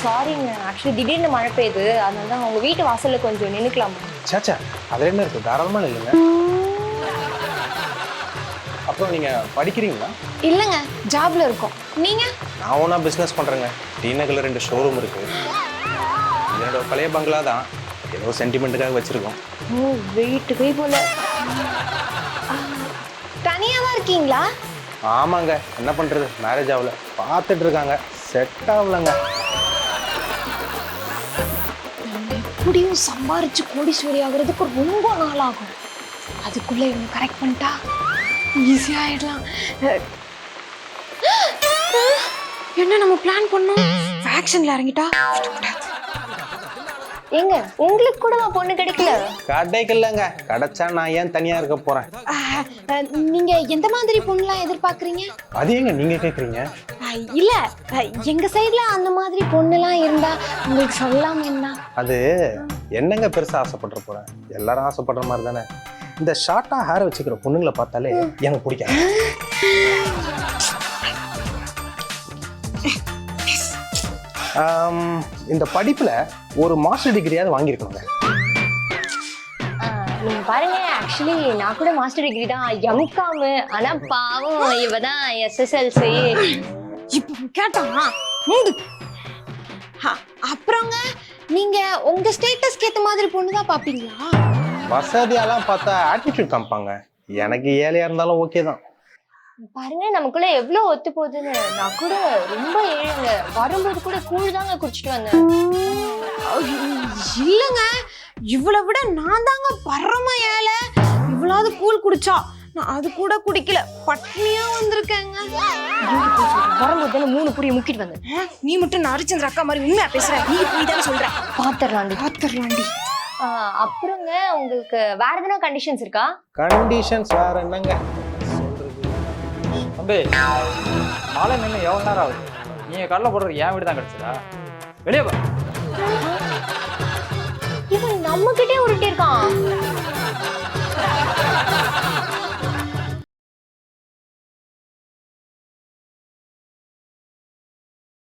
சாரிங்க, ஆக்சுவலி திடீர்னு மழை பெய்யுது, அதனால தான் உங்க வீட்டு வாசல்ல கொஞ்சம் நின்னுக்கலாமா? சேச்சா அதில் என்ன இருக்குது, தாராளமாக இல்லைங்க. அப்புறம் நீங்கள் படிக்கிறீங்களா? இல்லைங்க, ஜாப்ல இருக்கோம். நீங்க? நான் ஒன்றா பிஸ்னஸ் பண்ணுறேங்க. டி நகரில் 2 ஷோரூம் இருக்குது. என்னோட பழைய பங்களா தான், ஏதோ சென்டிமெண்ட்டுக்காக வச்சுருக்கோம். ஓ, வெயிட் கை போல. தனியா தான் இருக்கீங்களா? ஆமாங்க, என்ன பண்ணுறது, மேரேஜ் ஆகல, பார்த்துட்டு இருக்காங்க, செட் ஆகலைங்க. எப்படியும் சம்பாரிச்சு கோடீஸ்வரி ஆகுறதுக்கு ரொம்ப நாள் ஆகும். அதுக்குள்ள இவங்க கரெக்ட் பண்ணிட்டா ஈஸியா ஆயிடலாம். என்ன நம்ம பிளான் பண்ணோம், ஆக்ஷன்ல இறங்கிட்டா. ஏங்க, உங்களுக்கு கூட பொண்ணு கிடைக்கல? கிடைக்கலங்க, கிடைச்சா நான் ஏன் தனியாக இருக்க போகிறேன். நீங்க எந்த மாதிரி பொண்ணுலாம் எதிர்பார்க்குறீங்க? அது ஏங்க நீங்கள் கேட்குறீங்க? இல்ல, எங்க சைடுல அந்த மாதிரி பொண்ணுலாம் இருந்தா உங்களுக்கு சொல்லலாம் என்ன? அது என்னங்க பெருசாக ஆசைப்படுற போகிறேன், எல்லாரும் ஆசைப்படுற மாதிரி தானே. இந்த ஷார்ட்டாக ஹேர் வச்சுக்கிற பொண்ணுங்களை பார்த்தாலே எனக்கு பிடிக்காது. இந்த படிப்புல ஒரு மாஸ்டர் டிகிரியாவது வாங்கியிருக்கணுங்க. நீங்க பாருங்க, ஆக்சுவலி நான் கூட மாஸ்டர் டிகிரி தான், எம்காம். ஆனா பாவம் இவதான் SSLC. இப்போ கேட்டா அப்புறங்க நீங்க உங்க ஸ்டேட்டஸ்க்கு ஏத்த மாதிரி பொண்ணு தான் பாப்பீங்களா? வசதியெல்லாம் பார்த்தா ஆட்டிடியூட் காமிப்பாங்க. எனக்கு ஏழையா இருந்தாலும் ஓகே தான். பாருங்க, நமக்குள்ள எவ்வளவு ஒத்து போகுதுன்னு. நான் கூட ரொம்ப ஏழைங்க, வரும்போது கூட கூழ் தாங்க குடிச்சிட்டு வந்தேன். இல்லங்க, இவ்வளவு விட நான் தாங்க பரம ஏழை. இவ்வளவு கூழ் குடிச்சா நான் அது கூட குடிக்கல, பட்னியா வந்திருக்கேங்க. வரும்போது 3 புரிய முக்கிட்டு வந்தேன். நீ மட்டும் நரிச்சந்திர அக்கா மாதிரி உண்மையா பேசுற, நீ போய் தானே சொல்ற. பாத்துரலாண்டி. அப்புறங்க உங்களுக்கு வேற எதனா கண்டிஷன்ஸ் இருக்கா? கண்டிஷன்ஸ் வேற என்னங்க தம்பி, மாலை நின்று எவ்வளோ நேரம் ஆகுது? நீங்கள் கடலை போடுறது என் வீடு தான் கிடச்சதா? வெளியே போ. இவன் நம்ம கிட்டே உருட்டி இருக்கான்.